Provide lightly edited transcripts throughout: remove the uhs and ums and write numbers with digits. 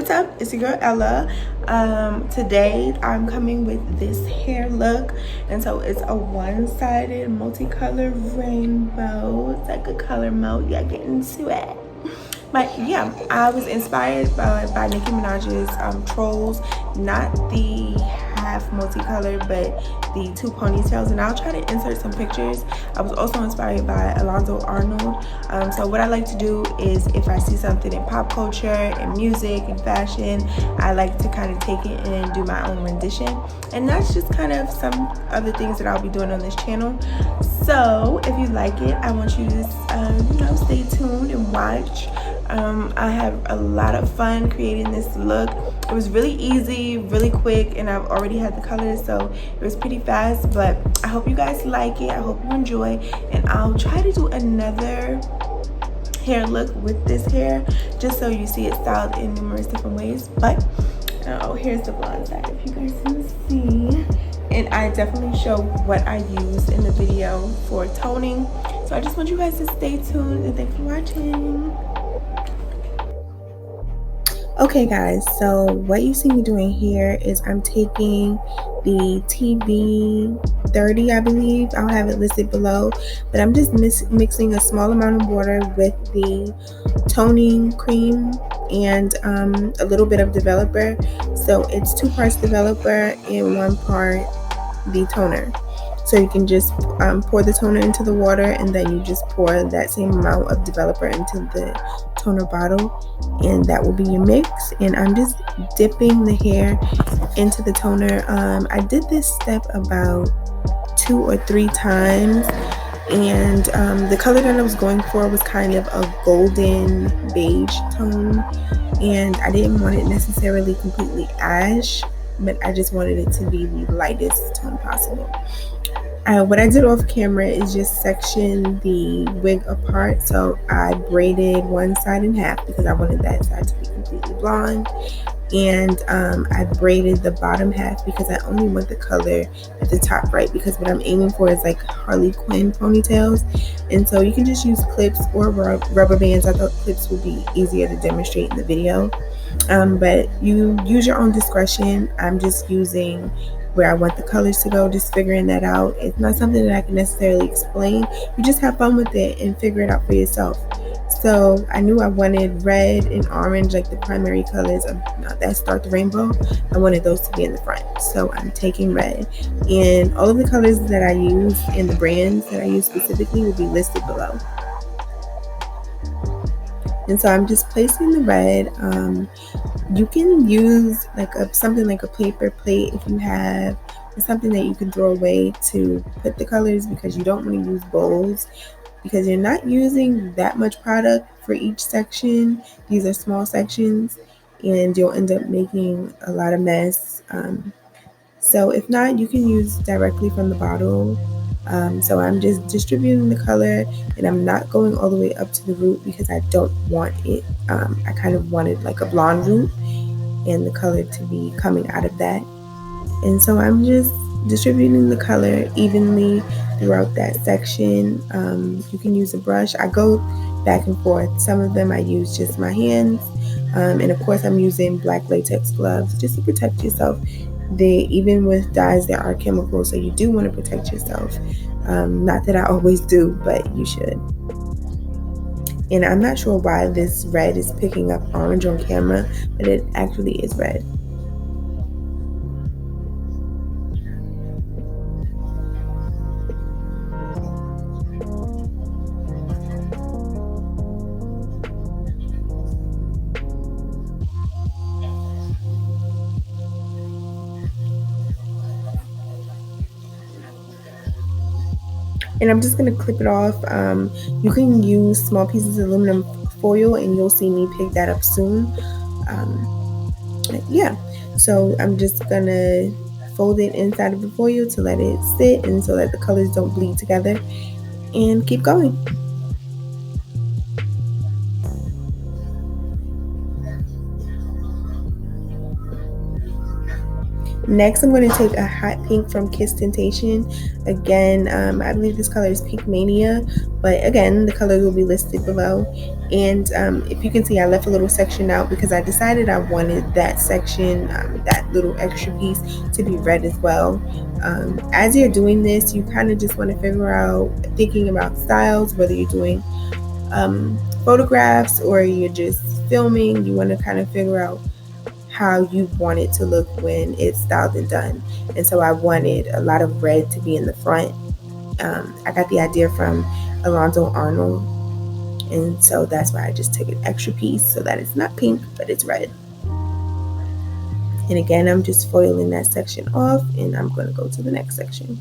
What's up? It's your girl Ella. Today I'm coming with this hair look, and so it's a one-sided multicolored rainbow. It's like a color melt. Yeah, get into it. But yeah, I was inspired by Nicki Minaj's Trollz, not the half multicolored, but the two ponytails, and I'll try to insert some pictures. I was also inspired by Alonzo Arnold. So what I like to do is, if I see something in pop culture and music and fashion, I like to kind of take it and do my own rendition, and that's just kind of some other things that I'll be doing on this channel. So if you like it, I want you to stay tuned and watch. I have a lot of fun creating this look. It was really easy, really quick, and I've already had the colors, so it was pretty fast. But I hope you guys like it. I hope you enjoy, and I'll try to do another hair look with this hair, just so you see it styled in numerous different ways. But here's the blonde side, if you guys can see. And I definitely show what I used in the video for toning. So I just want you guys to stay tuned, and thanks for watching. Okay guys, so what you see me doing here is I'm taking the TB30, I believe. I'll have it listed below, but I'm just mixing a small amount of water with the toning cream and a little bit of developer. So it's 2 parts developer and 1 part the toner. So you can just pour the toner into the water, and then you just pour that same amount of developer into the toner bottle, and that will be your mix. And I'm just dipping the hair into the toner. I did this step about 2 or 3 times, and the color that I was going for was kind of a golden beige tone, and I didn't want it necessarily completely ash, but I just wanted it to be the lightest tone possible. What I did off camera is just section the wig apart. So I braided one side in half because I wanted that side to be completely blonde, and I braided the bottom half because I only want the color at the top right, because what I'm aiming for is like Harley Quinn ponytails. And so you can just use clips or rubber bands. I thought clips would be easier to demonstrate in the video, but you use your own discretion. I'm just using where I want the colors to go, just figuring that out. It's not something that I can necessarily explain. You just have fun with it and figure it out for yourself. So I knew I wanted red and orange, like the primary colors of that start the rainbow. I wanted those to be in the front. So I'm taking red, and all of the colors that I use and the brands that I use specifically will be listed below. And so I'm just placing the red. You can use like something like a paper plate if you have, or something that you can throw away to put the colors, because you don't want to use bowls, because you're not using that much product for each section. These are small sections, and you'll end up making a lot of mess. So if not, you can use directly from the bottle. So I'm just distributing the color, and I'm not going all the way up to the root because I don't want it. I kind of wanted like a blonde root and the color to be coming out of that. And so I'm just distributing the color evenly throughout that section. You can use a brush. I go back and forth. Some of them I use just my hands. And of course I'm using black latex gloves just to protect yourself. Even with dyes, there are chemicals, so you do want to protect yourself. Not that I always do, but you should. And I'm not sure why this red is picking up orange on camera, but it actually is red. And I'm just going to clip it off. You can use small pieces of aluminum foil, and you'll see me pick that up soon. Yeah, so I'm just going to fold it inside of the foil to let it sit, and so that the colors don't bleed together, and keep going. Next, I'm going to take a hot pink from Tintation. Again, I believe this color is Pink Mania, but again, the colors will be listed below. And if you can see, I left a little section out because I decided I wanted that section, that little extra piece, to be red as well. As you're doing this, you kind of just want to figure out, thinking about styles, whether you're doing photographs or you're just filming, you want to kind of figure out how you want it to look when it's styled and done. And so I wanted a lot of red to be in the front. I got the idea from Alonzo Arnold, and so that's why I just took an extra piece so that it's not pink, but it's red. And again, I'm just foiling that section off, and I'm going to go to the next section.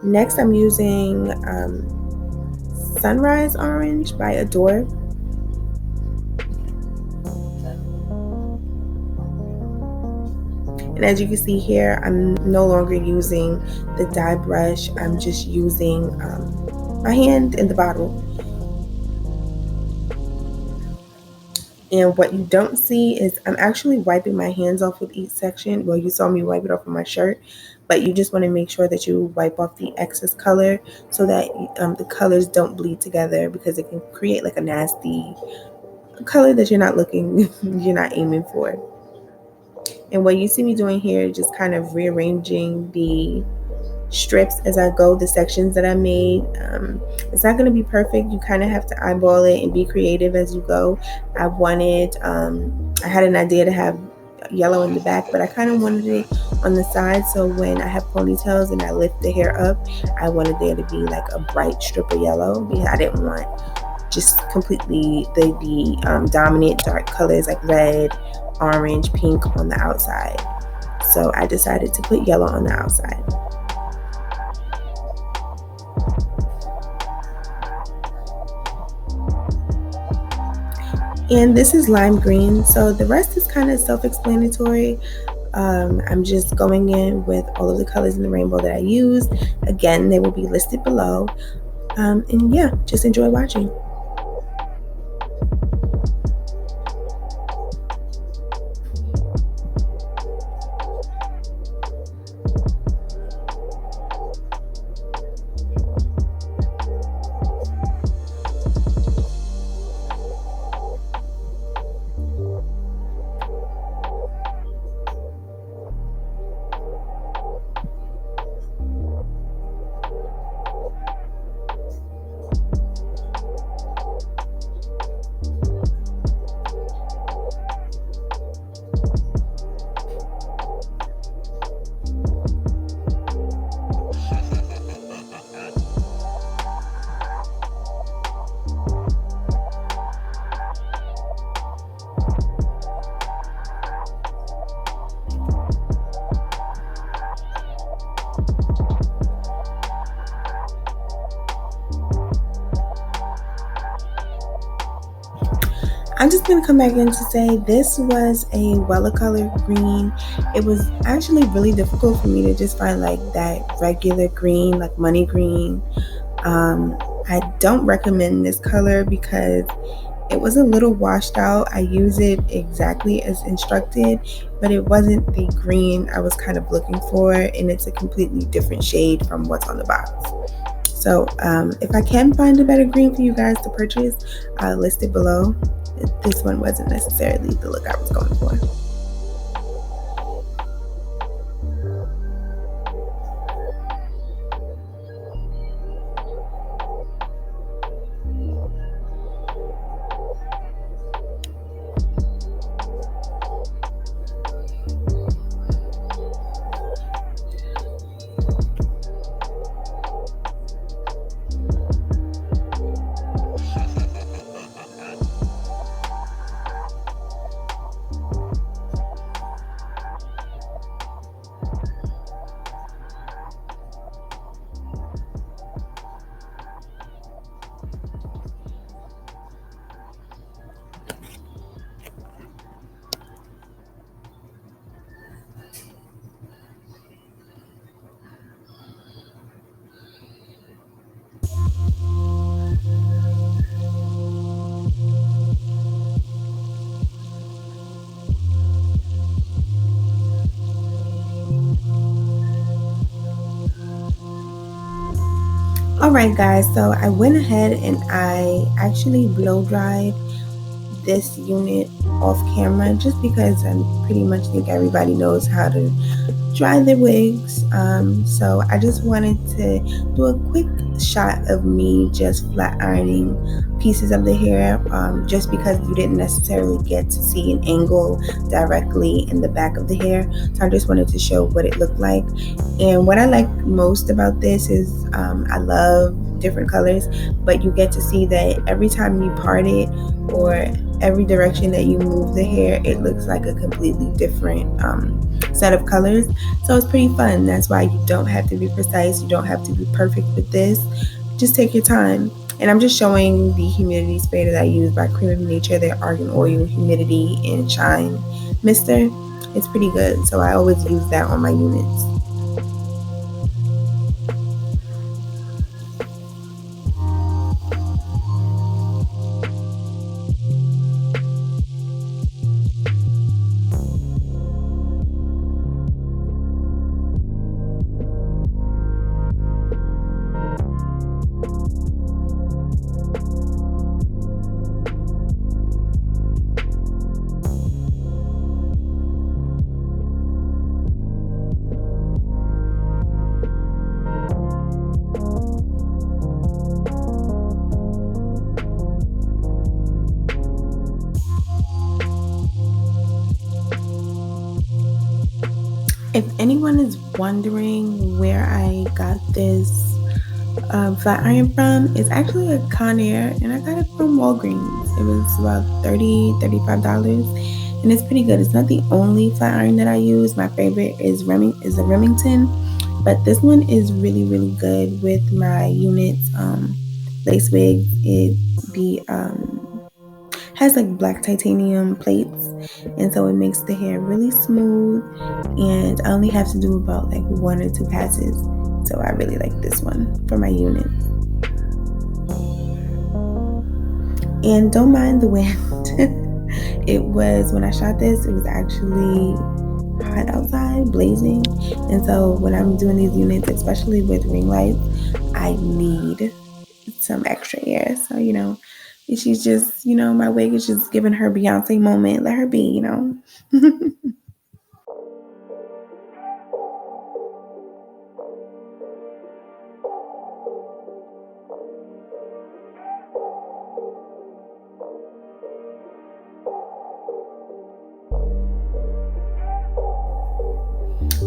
Next, I'm using Sunrise Orange by Adore. And as you can see here, I'm no longer using the dye brush. I'm just using my hand in the bottle. And what you don't see is I'm actually wiping my hands off with each section. Well, you saw me wipe it off with my shirt, but you just want to make sure that you wipe off the excess color so that the colors don't bleed together, because it can create like a nasty color that you're not you're not aiming for. And what you see me doing here is just kind of rearranging the strips as I go, the sections that I made. It's not going to be perfect. You kind of have to eyeball it and be creative as you go. I had an idea to have yellow in the back, but I kind of wanted it on the side, so when I have ponytails and I lift the hair up, I wanted there to be like a bright strip of yellow, because I didn't want just completely the dominant dark colors like red, orange, pink on the outside. So I decided to put yellow on the outside. And this is lime green, so the rest is kind of self-explanatory. I'm just going in with all of the colors in the rainbow that I used. Again, they will be listed below. And yeah, just enjoy watching. I'm just going to come back in to say this was a wella color green. It was actually really difficult for me to just find like that regular green, like money green. I don't recommend this color because it was a little washed out. I use it exactly as instructed, but it wasn't the green I was kind of looking for, and it's a completely different shade from what's on the box. So if I can find a better green for you guys to purchase, I'll list it below. This one wasn't necessarily the look I was going for. Alright guys, so I went ahead and I actually blow dried this unit off camera just because I pretty much think everybody knows how to dry their wigs. So I just wanted to do a quick shot of me just flat ironing pieces of the hair, just because you didn't necessarily get to see an angle directly in the back of the hair. So I just wanted to show what it looked like. And what I like most about this is I love different colors, but you get to see that every time you part it or every direction that you move the hair, it looks like a completely different set of colors. So it's pretty fun. That's why you don't have to be precise. You don't have to be perfect with this. Just take your time. And I'm just showing the humidity spray that I use by Cream of Nature, their Argan Oil Humidity and Shine Mister. It's pretty good. So I always use that on my units. If anyone is wondering where I got this flat iron from, it's actually a Conair, and I got it from Walgreens. It was about $35, and it's pretty good. It's not the only flat iron that I use. My favorite is a Remington, but this one is really good with my units. Lace wigs. It be has like black titanium plates, and so it makes the hair really smooth, and I only have to do about like 1 or 2 passes. So I really like this one for my unit. And don't mind the wind. It was, when I shot this, it was actually hot outside, blazing, and so when I'm doing these units, especially with ring lights, I need some extra air. So she's just, my wig is just giving her Beyonce moment. Let her be.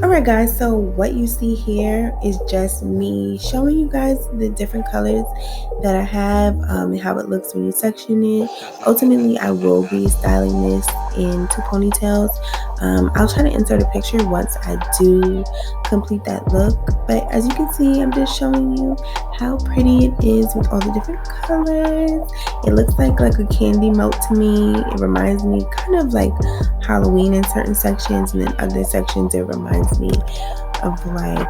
Alright guys, so what you see here is just me showing you guys the different colors that I have, and how it looks when you section it. Ultimately, I will be styling this in 2 ponytails. I'll try to insert a picture once I do complete that look, but as you can see, I'm just showing you how pretty it is with all the different colors. It looks like a candy melt to me. It reminds me kind of like Halloween in certain sections, and then other sections it reminds me of like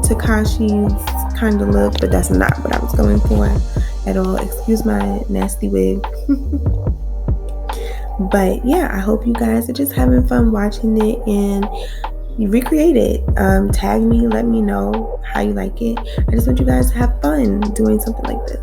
Takashi's kind of look, but that's not what I was going for at all. Excuse my nasty wig. But yeah, I hope you guys are just having fun watching it and you recreate it. Tag me, let me know how you like it. I just want you guys to have fun doing something like this.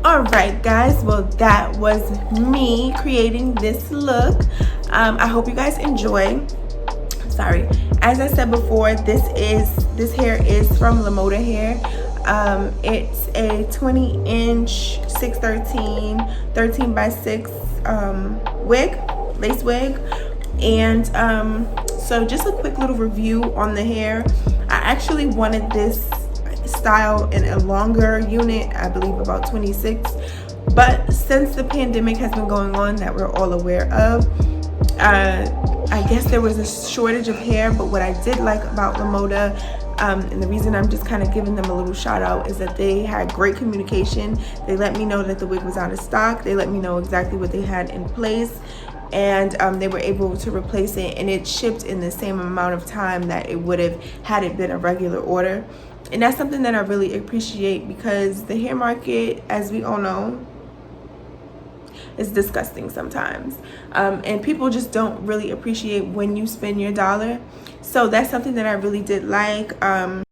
Alright guys, well that was me creating this look. I hope you guys enjoy. Sorry, as I said before, this hair is from Lemoda hair. It's a 20-inch 613 13 by 6 wig, lace wig. And so just a quick little review on the hair. I actually wanted this style in a longer unit, I believe about 26, but since the pandemic has been going on that we're all aware of, I guess there was a shortage of hair. But what I did like about Lemoda, and the reason I'm just kind of giving them a little shout out, is that they had great communication. They let me know that the wig was out of stock. They let me know exactly what they had in place, and they were able to replace it, and it shipped in the same amount of time that it would have had it been a regular order. And that's something that I really appreciate, because the hair market, as we all know, is disgusting sometimes, and people just don't really appreciate when you spend your dollar. So that's something that I really did like.